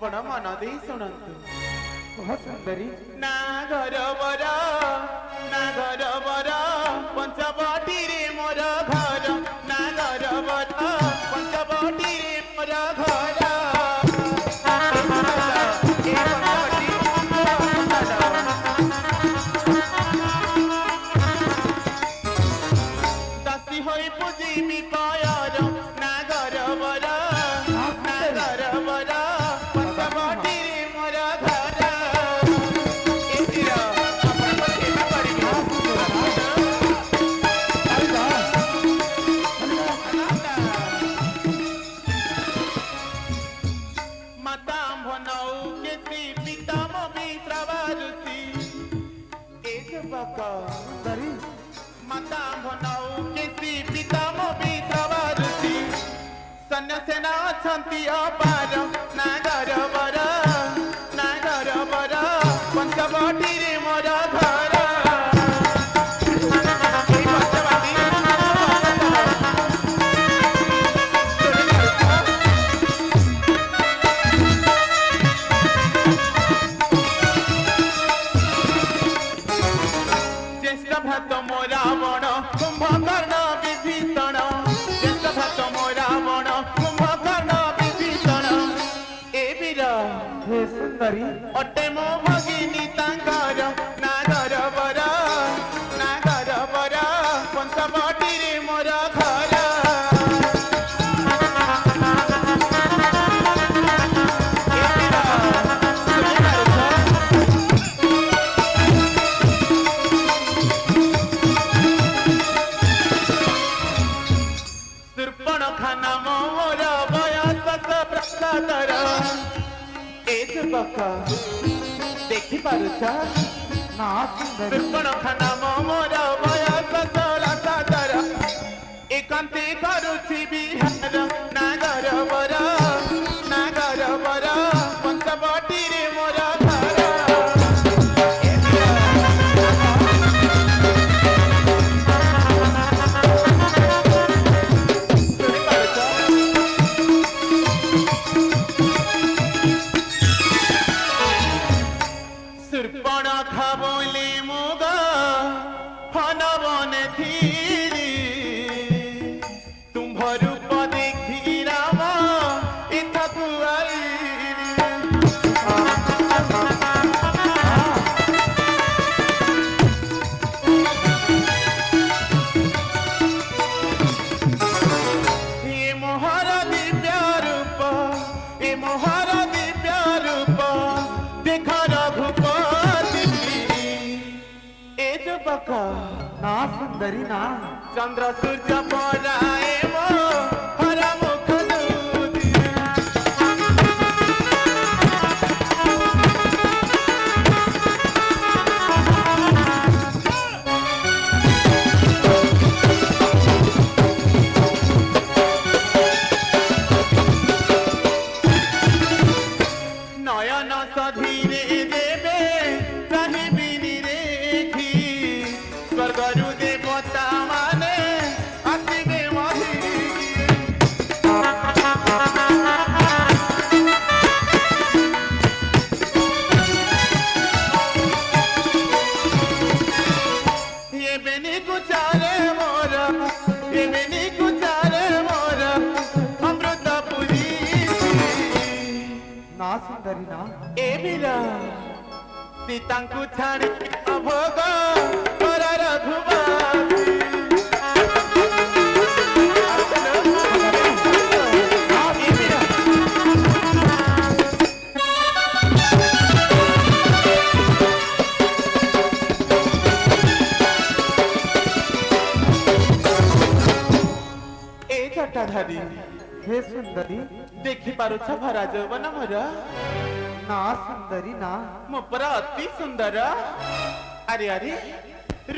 आपण मन दे शुणु बहुत सुंदरी ना घर बर पंचवटी रे मोर घर ना घर बर पंचवटी रे मोर घर दासी होई पूजी मी पायर ना घर बर पंचवटी रे मोर घर माता भनऊ केसी पिता मोबी त्रवारुति सन्यासेना छंती अपार नागर बर पंचवटी रे मोर घर ज्येष्ठ भक्त मो रावण कुंभकर्ण विभीषण ज्येष्ठ भक्त मो रावण कुंभकर्ण विभीषण ए वीर हे सुंदरी अटे मो भगिनी तांकर नागर बर पंचवटी रे मोर घर खाना मोर बयस प्रसादर एज बका देखि पारुछ ना सुंदरी खाना मोर बयस प्रसादर एकांते करुछि बिहार नागर बर पंचवटी रे मोर घर खाबोले मुगा फना बने थीरी तुम रूप देखी राम इथा कुआरी ये मोहर दिव्य रूप ये मोहर दिव्य रूप देखा रघुपति बका ना सुंदरी ना चंद्र सूर्य पराए मो हर मुख दूधी नयन सधीरे देवे चाहिबिनी रेखी स्वर्गरु देवता माने आसिबे मही ये बेनी गुचारे मोर ये बेनी गुचारे मोर अमृतपुरी ना सुंदरी ना ए वीरा सीतांकु छाड़ी अभोग पर रघुवंशी ए जटाधारी हे सुंदरी देखि पारुछ भरा जौवन मोर ना सुंदरी ना मो पर अति सुंदर अरे अरे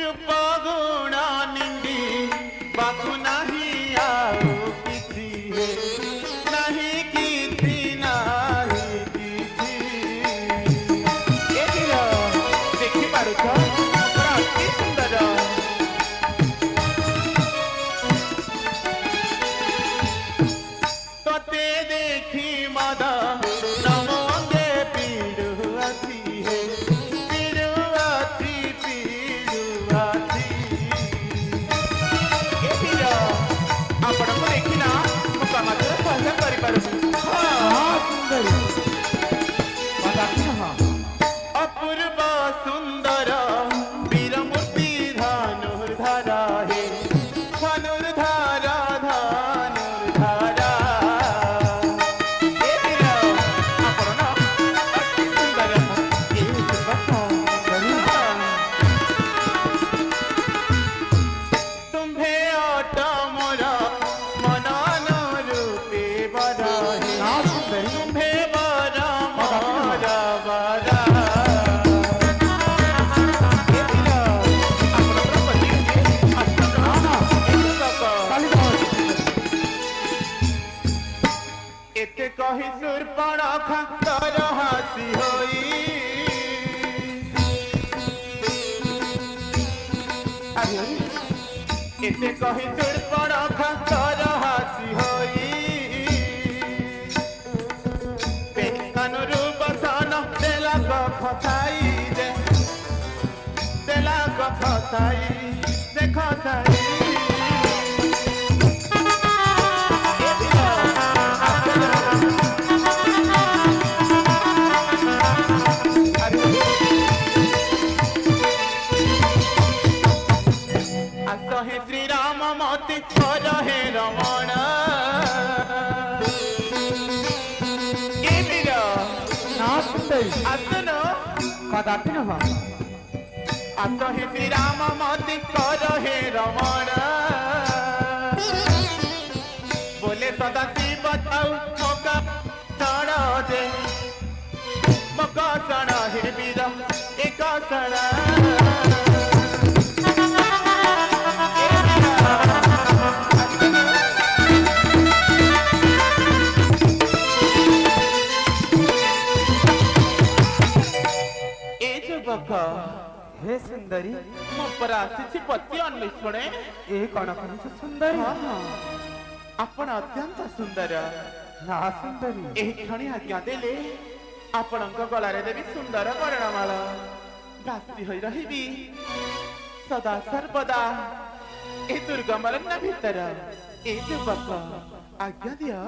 रूप गुण निंदी बाकु नहीं आओ किसी है नहीं किसी नहीं किसी ए वीर देखि पारुछ मो पर अति सुंदर तते देखी मद नमो कर हासी होई एते कही सुड़पण कर हासी होई पेनरू बसन देला खसाई दे देला खसाई देख साई हे श्री राम मोती कर हे रमण ये वीर ना सुंदरी आसन कदापि नः आस हे श्री राम मोती कर हे रमण बोले सदा शिव बताऊ मौका सण दे मौका सण हे वीर एक सण हे सुंदरी मो पर आसी पति अन्वेषण ए कण कहूँ सुंदरी आपण अत्यंत सुंदर ना सुंदरी एही क्षणी आज्ञा देले आपणक गलारे देवी सुंदर वर्णमाल दासी होई रहिबी सदा सर्वदा ए दुर्गम रण्य भीतर ए युवक आज्ञा दिया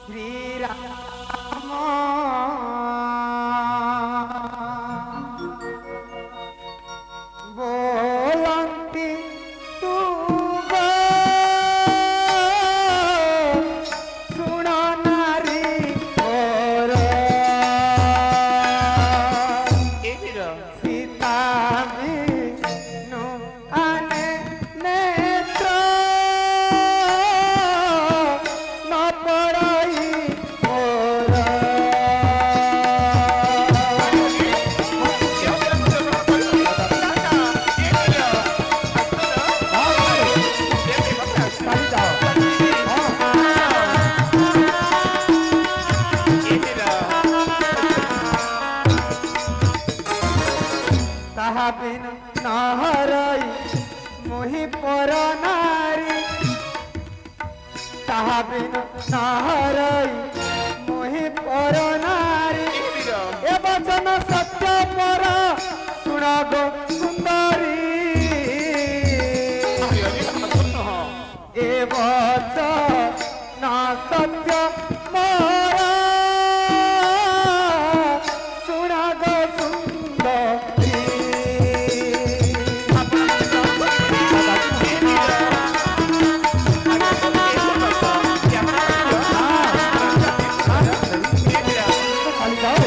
श्री राम बोलंती तू सुन नारी और सीता मीनू आने नेत्र न पड़ई और ताहा बिन नहरई मोहि पर नारी ताहा बिन नहरई मोहि पर नारी ए वचन सत्य पर सुन गो सुंदरी ए वचन सत्य मोर सुन गो सुंदरी खाली जाओ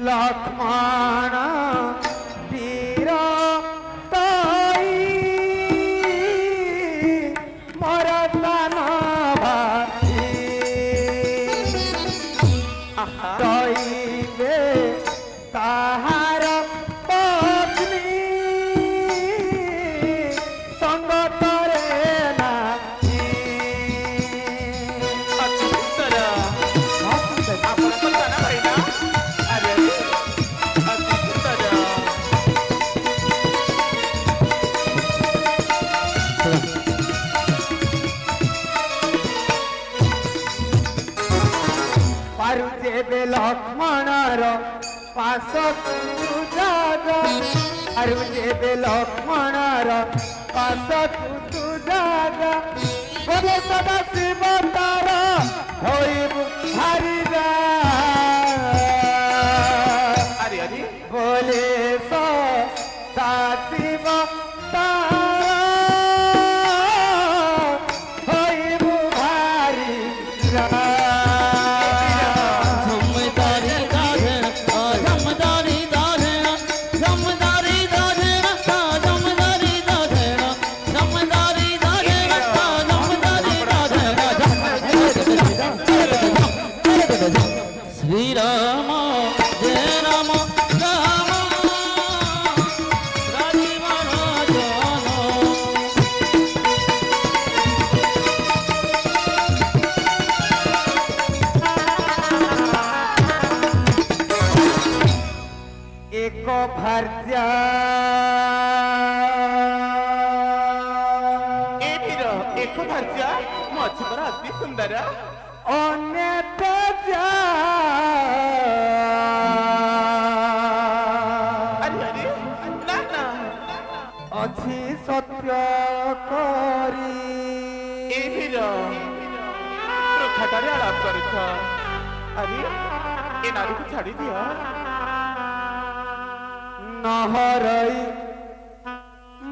लक्ष्मण वीर ताई मरतन भाई दैवे ताहार पत्नी संगतरे नाही पारु जेबे लक्ष्मणर पास तू जागा पारु जेबे लक्ष्मणर पास तू जागा बोले सदा शिव तार होइबु भारी जा बोले सदा शिव तार होइबु भारी जा ଏକ ଭାର୍ଯ୍ୟା ए वीर एक भार्या मझी पर अति सुंदर ଅନ୍ୟ ତେଜା अरे अरे ना ना ଅଛି ସତ୍ୟ କରି ए वीर प्रथाटारे आलाप करुछ अरे ए नारी को छाड़ी दिया ନହରଇ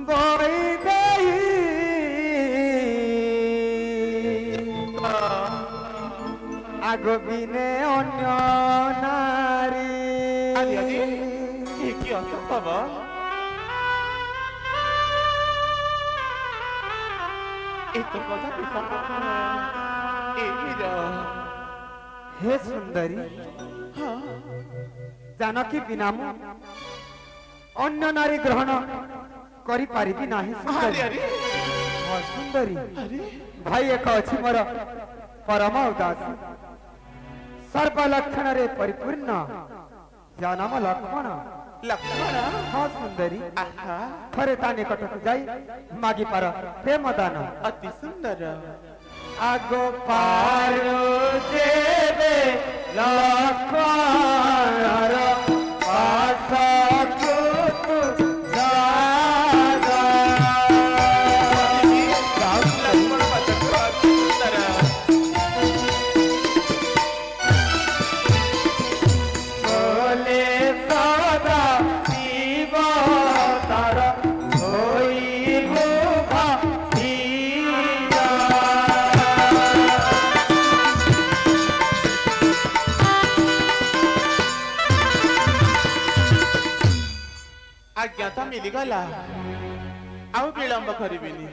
ବଇ ଦେଇ ଆଗ ବିନେ ଅନ୍ୟ ନାରୀ अरे अरे ये की असंभव ए तो कथा की संभव ए वीर हे ସୁନ୍ଦରୀ हाँ ଜାନକୀ ବିନା ମୁଁ ଅନ୍ୟ ନାରୀ ଗ୍ରହଣ କରିପାରିବି ନାହିଁ अरे ସୁନ୍ଦରୀ अरे ହଁ ସୁନ୍ଦରୀ अरे ଭାଇ ଏକ ଅଛି ମୋର ପରମ ଉଦାସ ସର୍ବ ଲକ୍ଷଣରେ ପରିପୂର୍ଣ୍ଣ ଯାହା ନାମ ଲକ୍ଷ୍ମଣ लक्ष्मण ହଁ ସୁନ୍ଦରୀ आहा ଥରେ ତା ନିକଟକୁ ଯାଇ ମାଗିପାର ପ୍ରେମ ଦାନ अति सुंदर ଆଗ ପାରୁ ଦେବେ ଲକ୍ଷ୍ମଣର ପାଶକୁ ତୁ ଜାଗା। लक्ष्मण वचन अति सुंदर बोले सदा शिव तार होइबु भासिया। आज्ञा तो मिलीगला आउ विलंब करिबिनी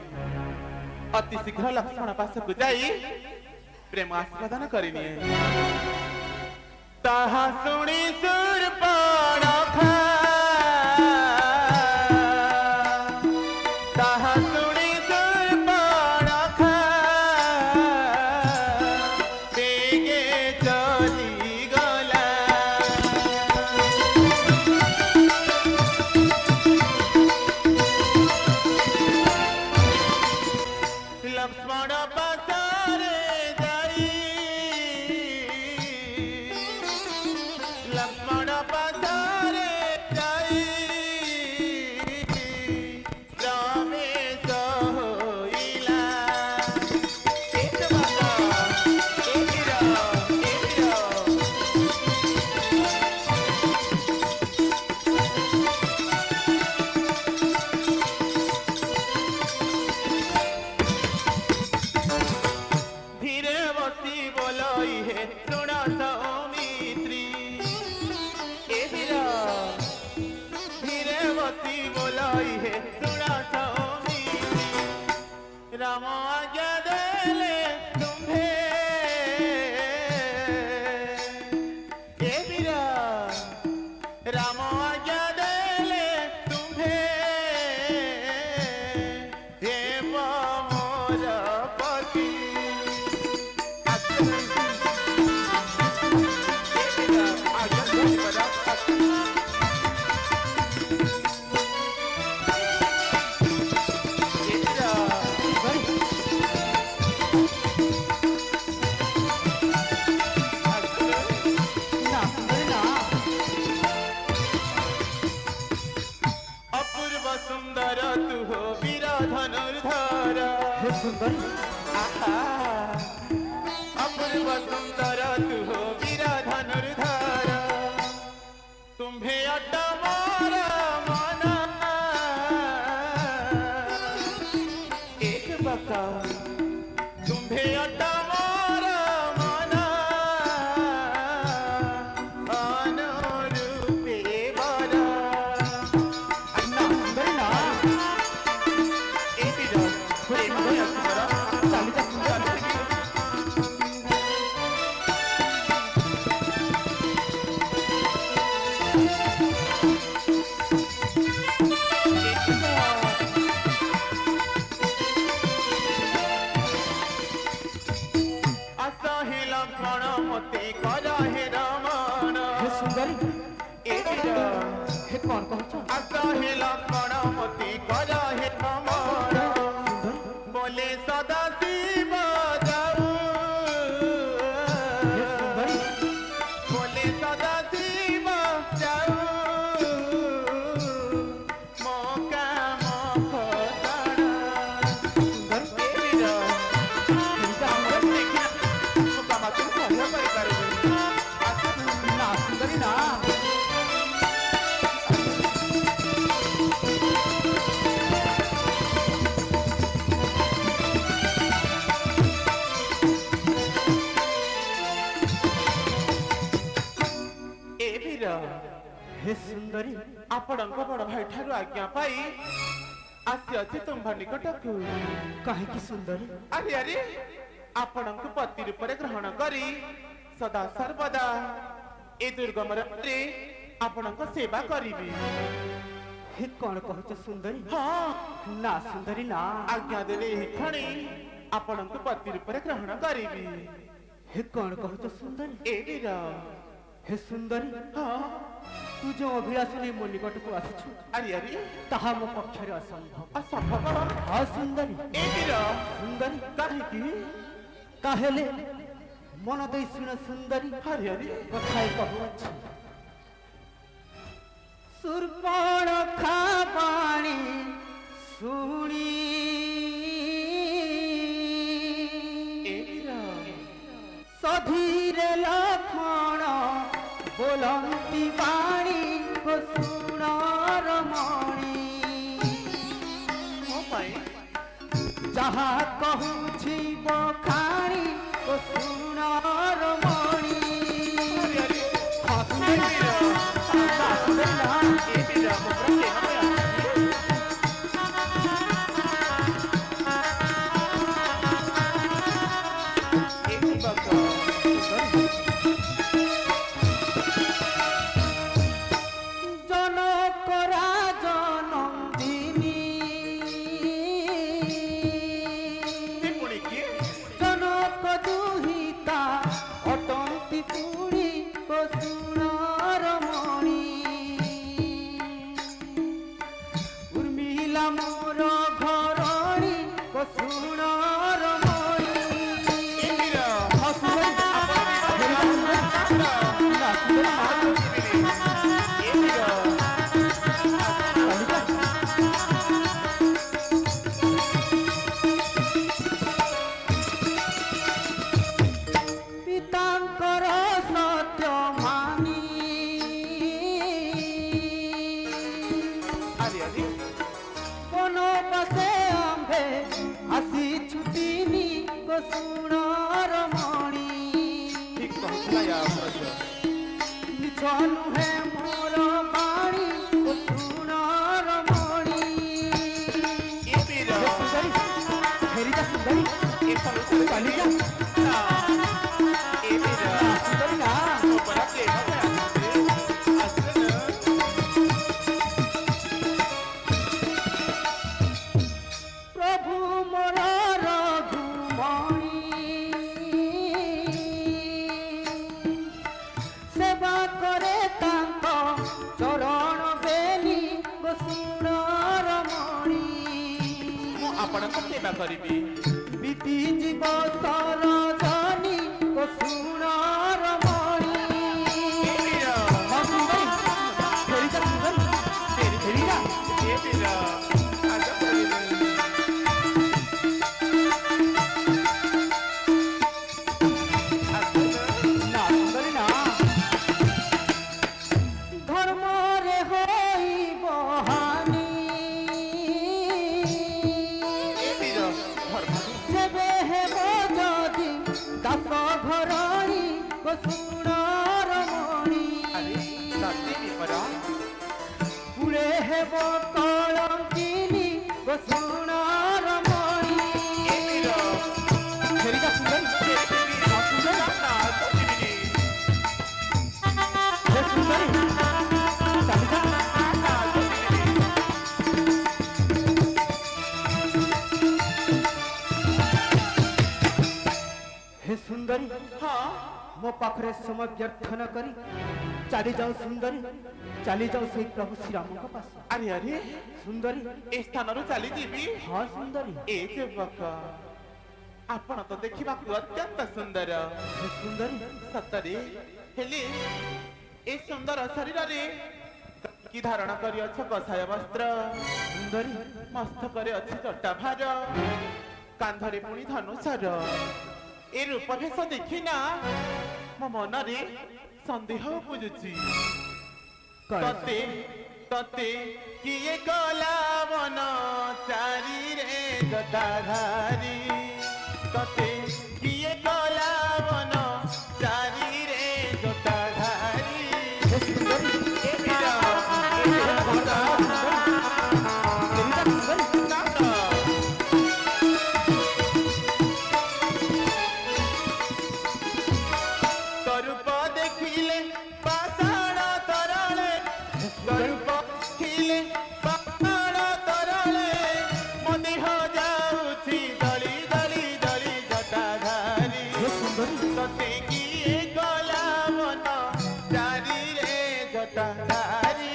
अति शीघ्र लक्ष्मण पासकु जाई प्रेम आस्वादन करिनिए ताहा सुनी शूर्पणखा ताहा सुनी शूर्पणखा बेगे चली गला लक्ष्मण पासारे जाई लक्ष्मण पासारे जाई रमेश होइला एक बाबा एक वीर धीरे बसी बोलई है सुना सौमित्री ए वीरा धीरे बसी बोलई है सुना सौमित्री राम आज्ञा देले तुम्हे ए वीरा राम आज्ञा देले तुम्हे हे मोर पति अपूर्व सुंदर तू हो वीर धनुर्धर हे सुंदरी आहा अपूर्व सुंदर तू हो वीर धनुर्धर तुम्हें अटमोर मन एक बका तुम्हें अटमोर मन अनुरूपे वर अन्ना सुंदरी ना ए वीर प्रेम भय सुंदर चाली जा सुंदर असही लक्ष्मण मते कर हे रमण हे सुंदरी ए बीरा हे कौन कहछ आसा हे लक्ष्मण मती कर हे नमन बोले सदा शिव जाऊ हे सुंदरी बोले सदा शिव जाऊ मौका मखतड़ सुंदर ए बीरा हेरिका हमर देखिया मुका मातु सह्य करि पारबे ना सुंदरी ना ए बीरा हे सुंदरी आपणଙ୍କ ବଡ଼ ଭାଇ ଠାରୁ ଆଜ୍ଞା ପାଇ ଆସିଅଛି ତୁମ୍ଭ ନିକଟକୁ काहे सुंदरी ଆରେ ଆରେ ଆପଣଙ୍କୁ ପତି ରୂପରେ ଗ୍ରହଣ କରି ସଦା ସର୍ବଦା ଏ ଦୁର୍ଗମ ରାତ୍ରିରେ ଆପଣଙ୍କ ସେବା କରିବି हे कौन कहछ सुंदरी ହଁ ना सुंदरी ना ଆଜ୍ଞା ଦେଲେ ଏହି କ୍ଷଣି ଆପଣଙ୍କୁ ପତି ରୂପରେ ଗ୍ରହଣ କରିବି हे कौन कहछ सुंदरी ଏ ବୀର हे सुंदरी ହଁ तू जो अभिलाष नहीं मो निकट को आसछु ଆରେ ଆରେ ताहा मो पक्षरे असंभव ଅସମ୍ଭବ हाँ सुंदरी ଏ ବୀର सुंदरी କାହିଁକି काहेले मन दई सुन सुंदरी ଆରେ ଆରେ कथाई कहूछि सुरपण खाबाणी सुनी ଏ ବୀର सधीरे लक्ष्मण बोलंती बाणी को सुन रमणी ମୋ ପାଇଁ जहा कहूछि बखाणी को सुन रमणी ଆରେ ଆରେ हाँ सुंदरी ଏ ବୀର ना सुंदरी ना ଏ ବୀର ମୋ ପ୍ରତି ହମେ ଏ ବକ जनक राजनंदिनी ସେ ପୁଣି କିଏ जनक दुहिता अटंती पुणी को सुनरमणि उर्मिला मोर घरणी को सुनरमणि ଏ ବୀର हाँ सुंदरी ना सुंदरी ना ଏ ବୀର कालिका पितांकर सत्य मानी ଆରେ ଆରେ कोन बसे आंबे आसी छुटीनी को सुनरमणि ଠିକ କହୁଥିଲା ୟା ପ୍ରଜ निछनु है मोर बाणी को सुनरमणि ଏ ବୀର सुंदरी हेरिका सुंदरी ଏ ସବୁ कालिका ନା ଏ ବୀର सुंदरी ना ମୋ ପରା ପ୍ରେମ ଆସିଲେ ନା प्रभु मोर रघुमणि सेवा करे तांक चरण बेली को सुनरमणि ମୁଁ ଆପଣଙ୍କ ସେବା କରିବି बीती जीव सरजनी को सुनरमणि ଏ ବୀର हाँ सुंदरी हेरिका सुंदरी हेरिका ଏ ବୀର ଆଗ କରିବି ଆସିଲେ ना सुंदरी ना धर्म रे होई बहानी ଏ ବୀର ଧର୍ମ जेबे हेब जदि दास घरणी को सुनरमणि ଆରେ ସତେ ବିପର पुरे हेब कलंकिनी को सुनरमणि ଏ ବୀର हेरिका सुंदरी हाँ सुंदरी ନା କରିବିନି हे सुंदरी कालिका ନା କରିବିନି हे सुंदरी ହଁ मो पाखरे समय व्यर्थ न करी चली जाओ सुंदरी, चली जाओ से प्रभु श्री राम को पास। अरे अरे सुंदरी ए स्थान चली जीवी। हाँ सुंदरी ए युवक आपण तो देखा अत्यंत सुंदर। हे सुंदरी सतरे हेले ए सुंदर शरीर रे की धारण करी अछ कसाय वस्त्र। सुंदरी मस्तक रे अछि जटा भार, कांधरे पुणी धनुषर। ए रूप भेष देखी ना मो मन रे संदेह बुझुची। तते तते किए गला मन चारी रे जटाधारी। तते किए गला मन चारी रे जटाधारी। हे सुंदरी ए वीरा ए भक्ता ना ना तरूप देखिले पाषाण तरले। तरूप देखिले पाषाण तरले। मो देह जाउछि दली दली दली जटाधारी। हे सुंदरी तते किए गला मन चारी रे जटाधारी।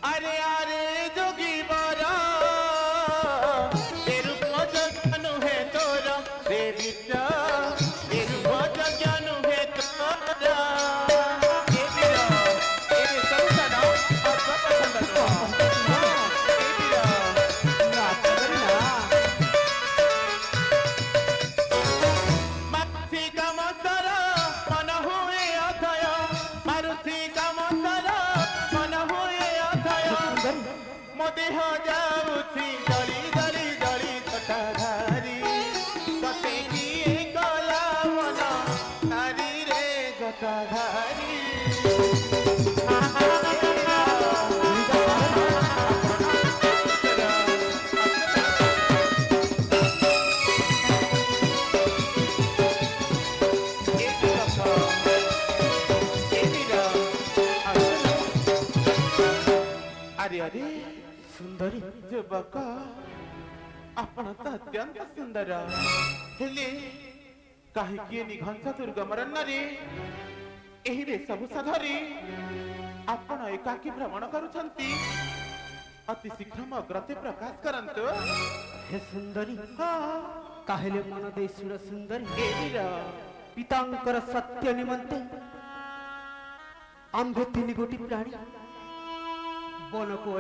अरे अरे जोगी बरा ए रूप जज्ञानु है तोर रे बिटा। ए रूप जज्ञानु है तोर ए बिरा ए संसार अपसंद ए बिरा ना सुंदरी ना मारुति कामसर मन हुए अधय। मारुति कामसर मन हुए अधय। मो देह जाउछि दली दली दली जटाधारी। तते किए गला मन चारी रे जटाधारी। अरे अरे सुंदरी युवक आपण तो अत्यंत सुंदर। हेले कहीं निघंस दुर्गम रण्य एही वेशभूषा धरी आपण एकाकी भ्रमण करुछंती। अति शीघ्र अग्रते प्रकाश करंतु। हे सुंदरी हाँ काहेले मन दे सुर सुंदरी ए वीर पितांकर सत्य निमंते आंबे तीन गोटी प्राणी बन को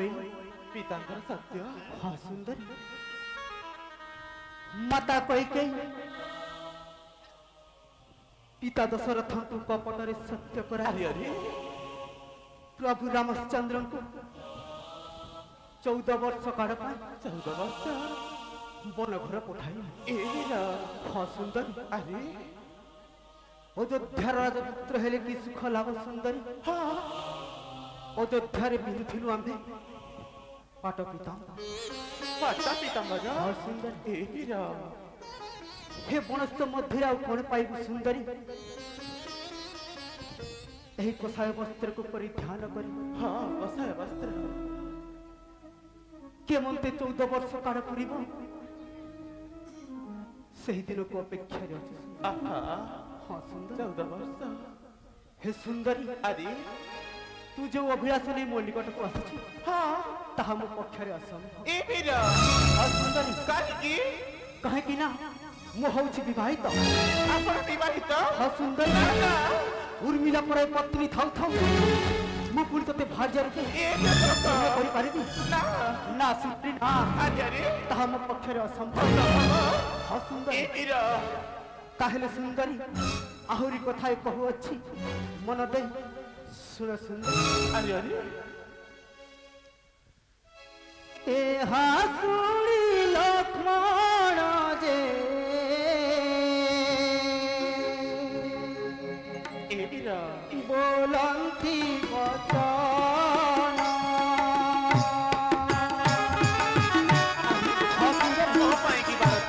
पितांकर सत्य। हाँ सुंदरी माता कैके पिता दशरथ को कपटरे सत्य करा। अरे अरे प्रभु रामचंद्र को 14 वर्ष काल 14 वर्ष बन घर पठाई। ए वीर हाँ सुंदरी अरे अयोध्या राजपुत्र हेले कि सुख लाभ सुंदरी। हाँ अयोध्या पिंधुलु आंबे पाट पीताम्बर। पाटा पितांबर। हाँ सुंदरी ए वीर हे बनस्थ मध्य आउ कौन पाइबु सुंदरी। एही कसाय वस्त्र को परिधान करी हाँ कसाय वस्त्र के मन्ते 14 वर्ष काल पुरिब सही दिन को अपेक्षा रे अछि। आहा हाँ सुंदर 14 वर्ष। हे सुंदरी अरे तू जो अभिलाष नहीं मो निकट को आसी हाँ ताहा मो पक्षरे असंभव। ए वीर हाँ सुंदरी काहे कहे कि ना मो हौछि विवाहित। आपण विवाहित। हाँ सुंदरी ना उर्मिला पर पत्नी थाउ थाउ मो पुणी तते भार्य रूपे ए वीर करि पारिबी ना ना सुत्री ना अरे अरे ताहा मो पक्षरे असंभव। हाँ ए सुंदरी वीर ताहेले सुंदरी आहुरी कथा कहू अछि मन दे सुन सुंदरी। अरे अरे ए हासुरी लक्ष्मण जे ए वीर बोलंती वचन हाँ सुंदर कह पाएगी भारत।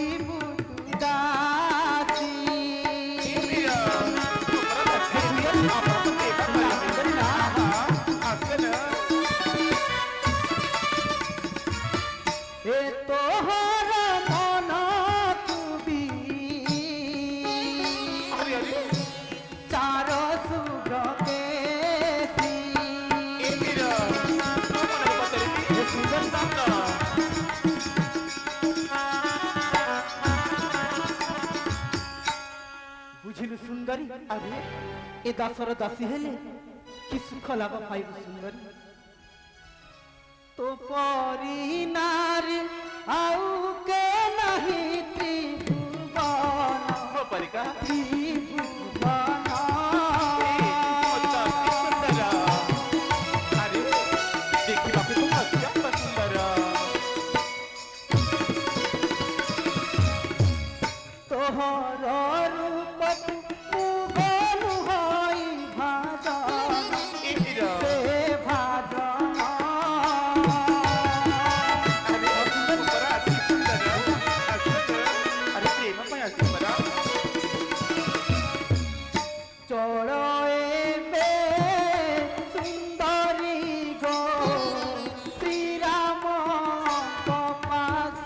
होइबु तू दासी ए तोहर मन तुबी चार सुर के बुझिलु सुंदरी अरे ए दासर दासी हेले कि सुख लाभ पाइबु सुंदरी तो परी नारी आउ के नहीं त्रिभुवन परिका त्रिभुवन अरे देखिबा के तुम अत्यंत सुंदर तोहर रूप मुगन होई भाजन से भाजन चोर एबे सुंदरी गो श्री राम पास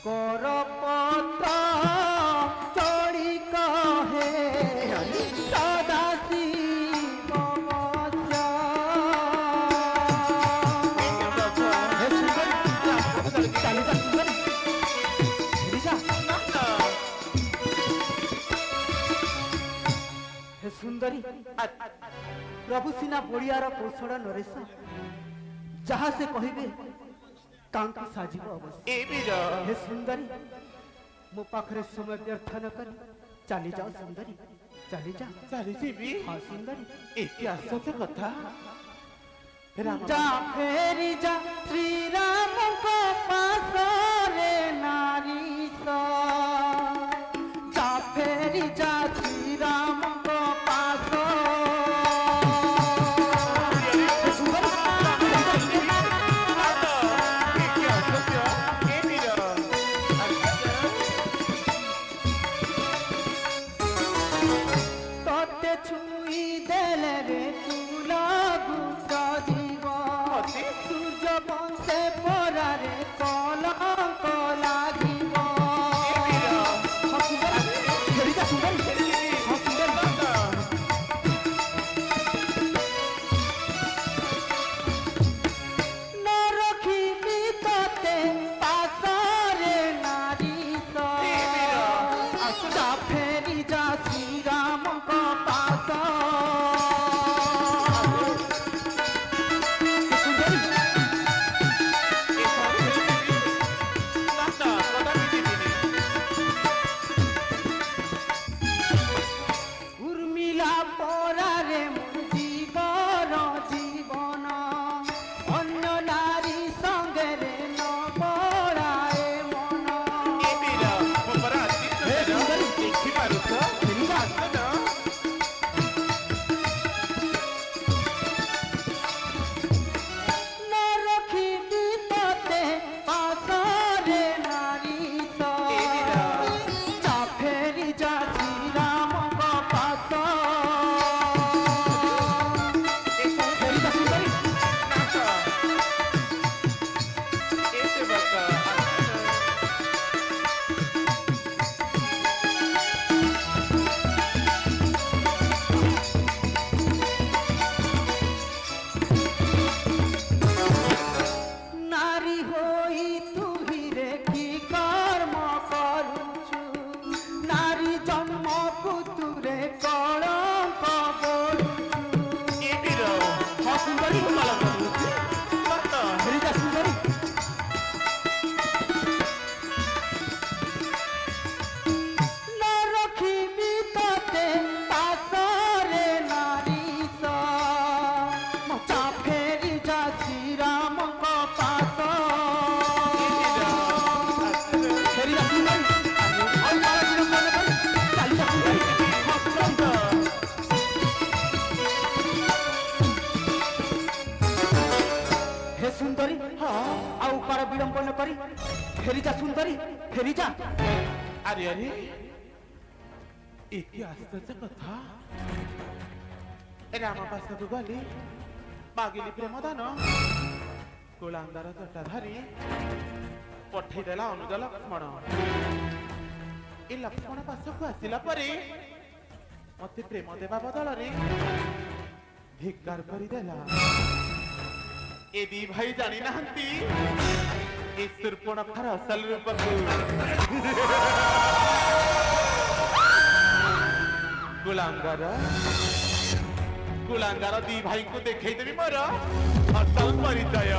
कर पत्र चढ़ी कहे सदा शिव हे सुंदरी प्रभु सिना बड़ियार कौशल नरेश जहाँ से कहबे तांका साजिब अवश्य ए बीर हे सुंदरी मो पाखरे समय व्यर्थ न कर चली जाओ सुंदरी चली जा चली जीवी हाँ सुंदरी एके आश्चर्य कथा राम जा फेरी जा श्री राम को पास रे नारी सा जा फेरी जा श्री राम को पास तोते छुई देले रे तुला गुसा जीव सूर्य बंशे परा रे कलंक लागिव न रखिबी तोते पासरे नारी सा फेरी जा श्री राम को पास उर्मिला परा रे जीवन जीवन अन्य नारी संगे रे न पराए मन न रखिबी तोते पासरे नारी सा जा फेरी जा श्री राम को पास যা সুন্দরী ফেরি যা। আরে আরে এ কি আশ্চর্য কথা রাম পাশକୁ ଗଲି ମାଗିଲି ପ୍ରେମ ଦାନ କୁଳାଙ୍ଗାର ଜଟା ଧରି ପଠେଇଦେଲା ଅନୁଜ ଲକ୍ଷ୍ମଣ ଏ ଲକ୍ଷ୍ମଣ ପାଶକୁ ଆସିଲା ପରେ ମତେ ପ୍ରେମ ଦେବା ବଦଳରେ ଧିକ୍କାର କରିଦେଲା ଏ ଦି ଭାଇ ଜାଣି ନାହାନ୍ତି ଏ ଶୂର୍ପଣଖାର ଅସଲ ରୂପକୁ କୁଳାଙ୍ଗାର ଦି ଭାଇଙ୍କୁ ଦେଖେଇଦେବି ମୋର ଅସଲ ପରିଚୟ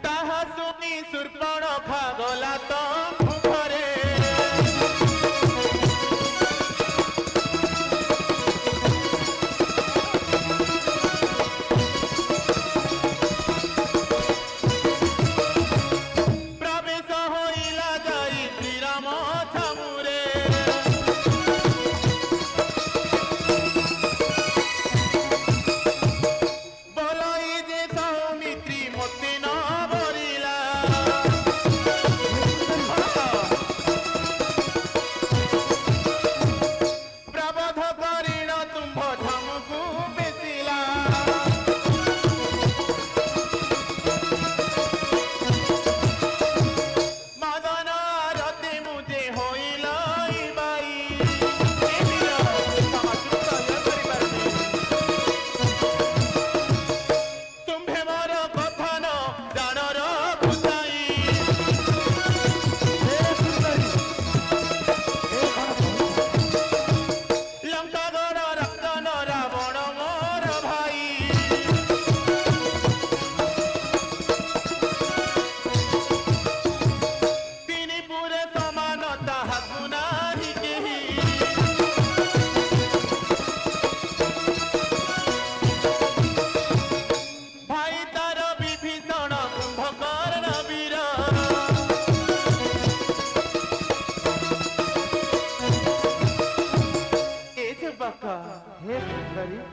ତାହା ଶୁଣି ଶୂର୍ପଣଖା ଗଲା ତ ଘରେ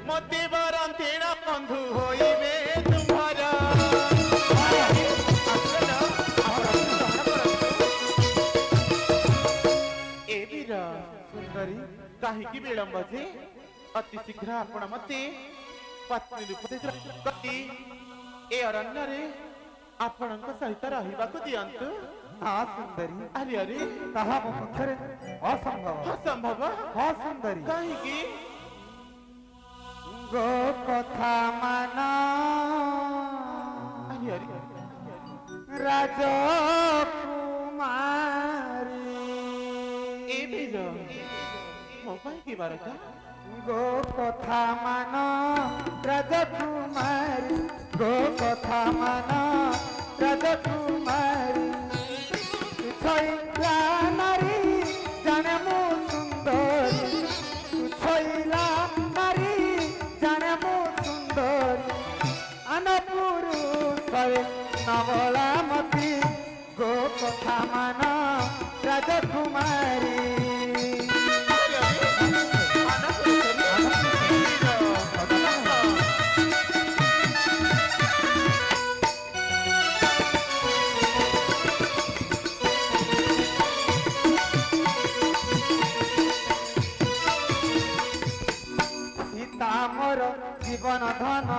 মতে বরন্তেনা বন্ধু হইবে তোমারা এ বীর সুন্দরী কাহিকি বিলম্ব যে অতি শীঘ্র আপন মতে পত্নী রূপে গতি এ অরণ্ୟରେ ଆପଣଙ୍କ ସହିତ ରହିବାକୁ ଦିଅନ୍ତୁ। हाँ सुंदरी ଆରେ ଆରେ ତାହା ମୋ ପକ୍ଷରେ ଅସମ୍ଭବ। ଅସମ୍ଭବ? ହଁ ସୁନ୍ଦରୀ କାହିଁକି? গো কথা মান ଆରେ ଆରେ রাজকুমারী ଏ ବୀର ମୋ ପାଇଁ କି ବାରଟା গো কথা মান রাজকুমারী গো কথা মান রাজকুমারী ছইলা নারী জানে মু সুন্দরী ছইলা নারী জানে মু সুন্দরী আনপুরুষরে নবলামতি গো কথা মান রাজকুমারী জীবন ধন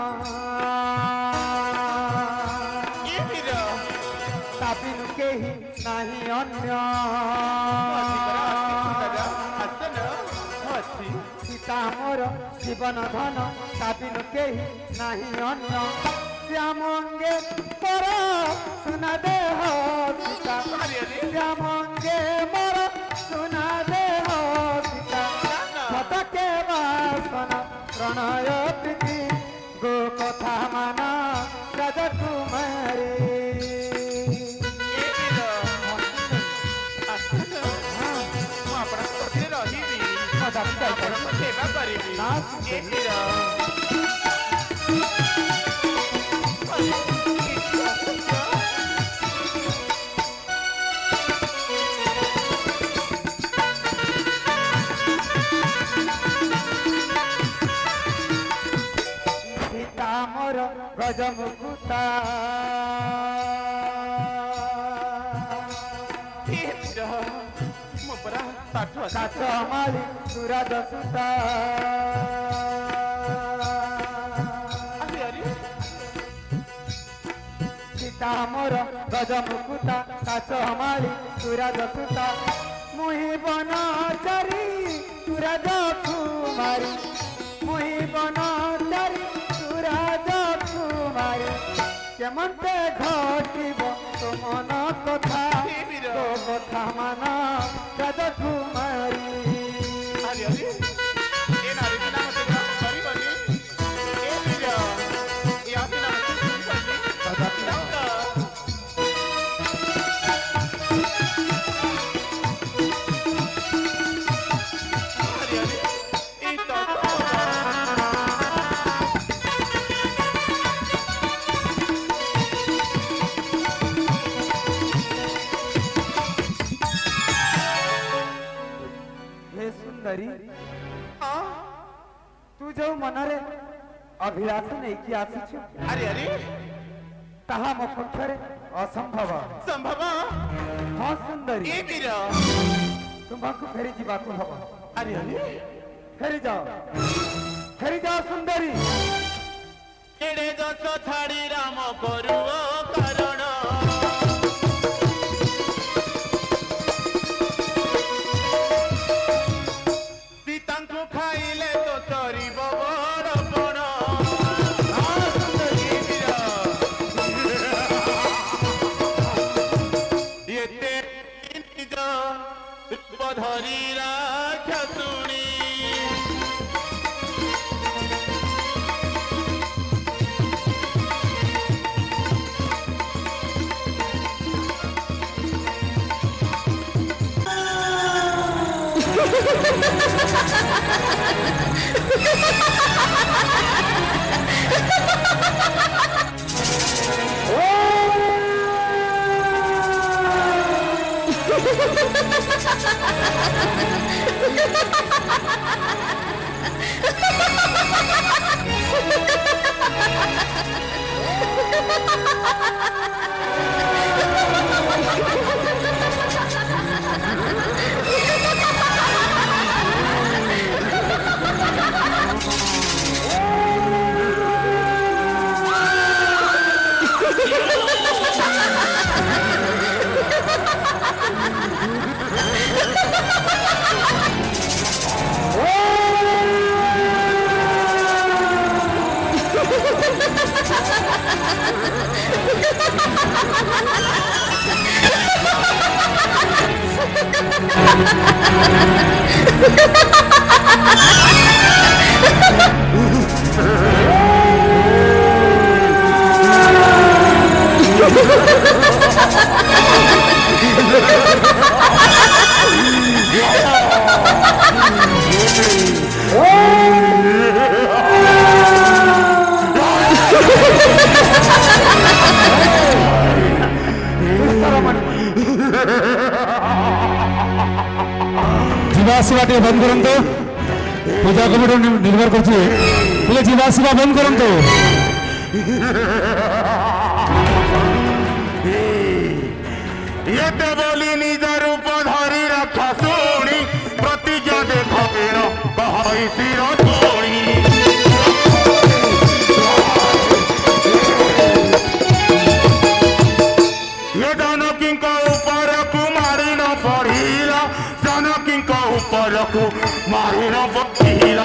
তাবিনু কেহি নাহি অন্য সীতা মোর জীবন ধন তাবিনু কেহি নাহি অন্য শ্যামঙ্গে পর সোনা দেহ সীতা শ্যামঙ্গে মর সোনা দেহ সীতা শতকে বাসন প্রণয় প্রীতি গো কথা মান রাজকুমারী সেবা করিবি সীতা মোর গজমুকুট সুতা কাছ মালি সুরাজ সুতা সীতা মোর গজ মুকুতা কাছ মালি সুরাজ সুতা মুহি বনচারি সুরাজ কুমারী মুহি বনচারি সুরাজ কুমারী কেমনতে ঘটিব তো মন কথা তো কথা মান রাজকুমারী तू जो मनरे अभिलाष नहीं कि आसीछु अरे अरे ताहा मो पक्षरे असंभव संभव हां सुंदरी ए वीर तुमको फेरी जीवा को हबो अरे अरे फेरी जाओ सुंदरी केड़े दस छाड़ी राम करुओ कारण धरी राखुणी जीवाशिवा बंद करंतु पूजा कमिटी निर्भर कर जीवाशिवा बंद करंतु ये बोली निज रूप धरी रख शुणी प्रतिज्ञा देखो कही शिर तोड़ी ये जानकी ऊपर को मारी न पड़ीला जानकी ऊपर को मारी न पड़ीला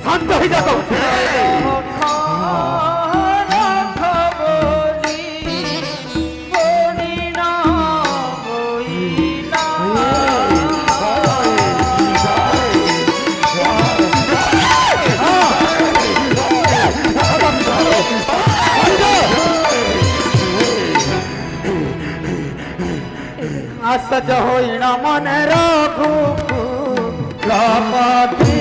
शांत हो जाओ ସଜ ହୋଇଣ ମନେ ରଘୁ ଲପତି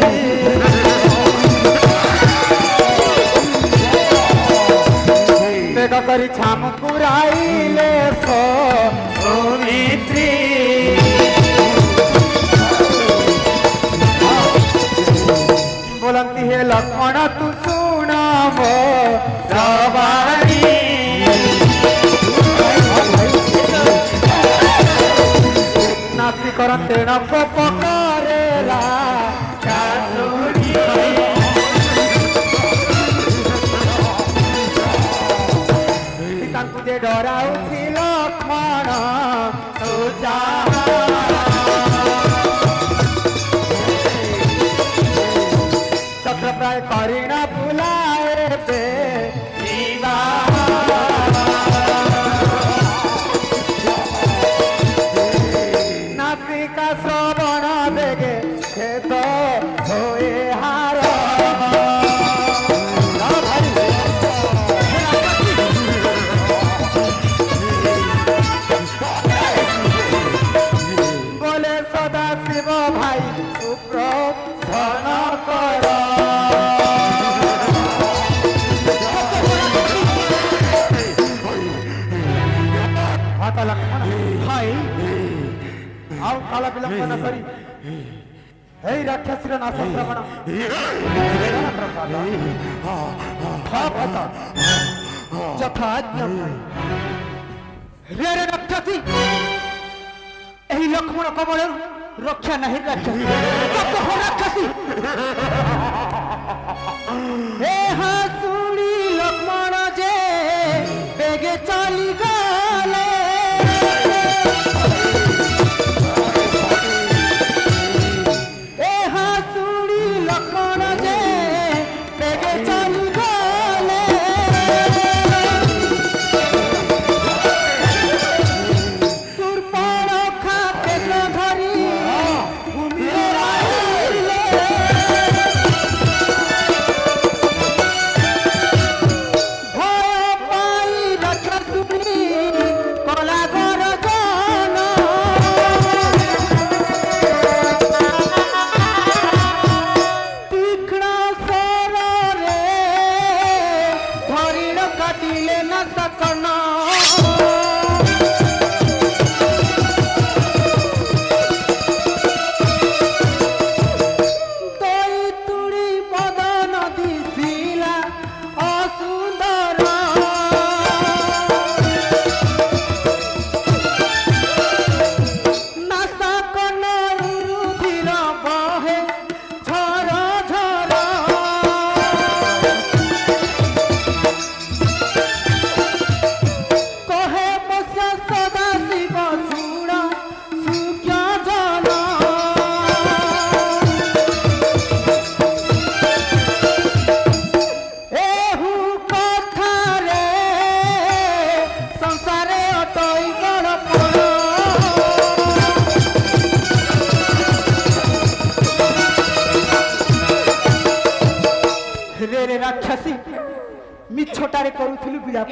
ବେଗ କରି ଛାମ ପୁରାଇଲେ ସୌମିତ୍ରୀ बोलती है लक्ष्मण तू सुना वो रवानी नाती करते न को पकड़ेला कासुरी सीता तुझे डराउथी लक्ष्मण तू जा प्राय करीना बुलाए पे नासिका श्रवण बेगे खेत होए हार बोले सदा शिव भाई धन कर भाई आओ काला विलंब न करी हे राक्षसी नाश श्रवण रे राक्षसी यही लक्ष्मण कमल रक्षा नहीं राक्षसी हे हासुड़ी लक्ष्मण जे बेगे चली गले राक्षसी मिछटारे करूथिलु विलाप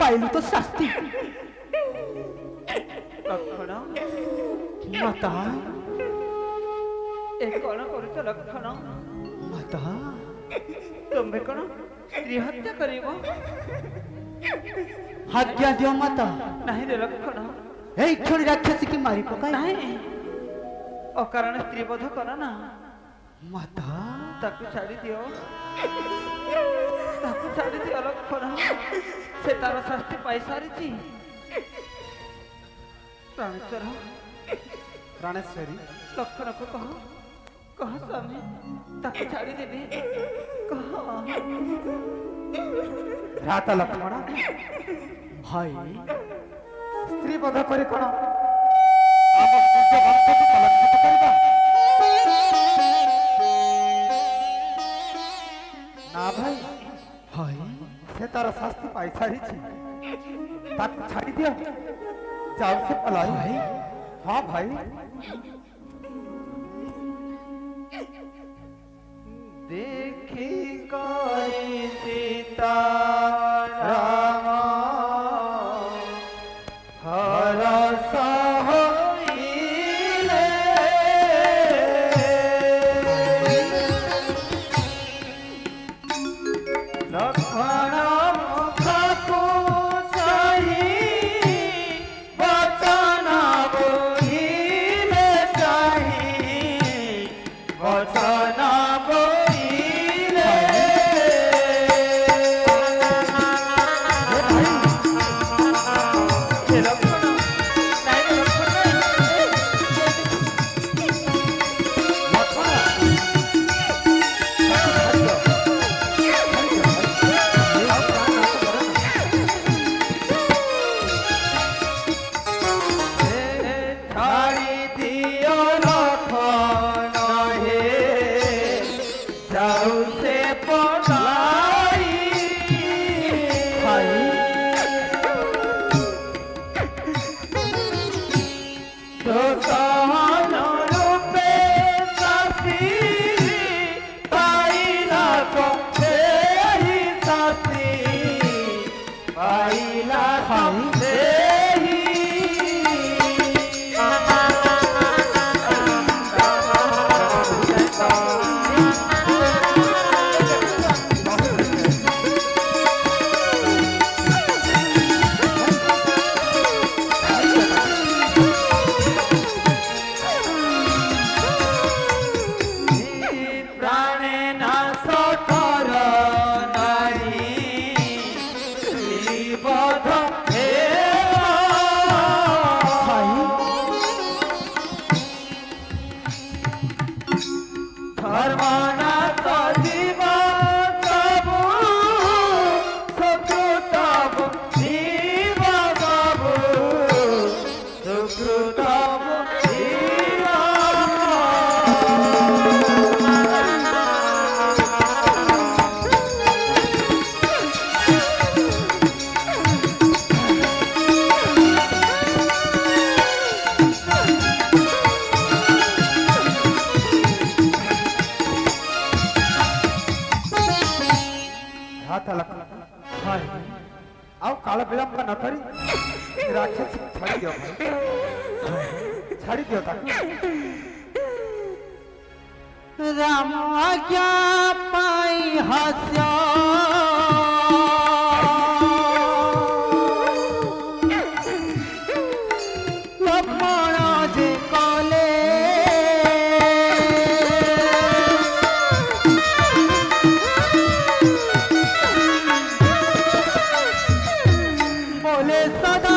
पाइलु तो शास्ति लक्षण माता ए कौन करुच लक्षण माता तुम्हें कौन स्त्री हत्या करिबो आज्ञा दियो माता नहीं रे लक्षण एई क्षणी राक्षसी की मारी पकाई नहीं अकारण स्त्री बोध कर ना माता ताकू छाड़ी दियो ताकू छाड़ी दियो लक्षण से तार शास्ति पाई सारी प्राणेश्वर प्राणेश्वरी लक्षण को कहो कह स्वामी ताकू छाड़ी देबी कह भ्राता लक्ष्मण हाय स्त्री बोध करे कोन आप पूज्य वंश को कलंकित करबा ना भाई हाय से तार शास्ति पाई सारी ताकू छाड़ी दियो जाओ से पलाई भाई हाँ भाई देखी करी सीता राम हरस होई বচন বইলে ছাড়ি দিও লক্ষণ হে যাও সে পলাই দোষণ রূপে শাস্তি পাইলা সেই শাস্তি পাইলা সেই প্রাণে নাশ কর নারী বধ হে ধর্ম নাশ জীব সবু শত্রু তব জীব সবু শত্রু তব জীব आओ काला विलंब न करी राक्षस छाड़ी दियो छाड़ी दियो ताकि राम आज्ञा पाई हास्य लक्ष्मण जे कले बोले सदा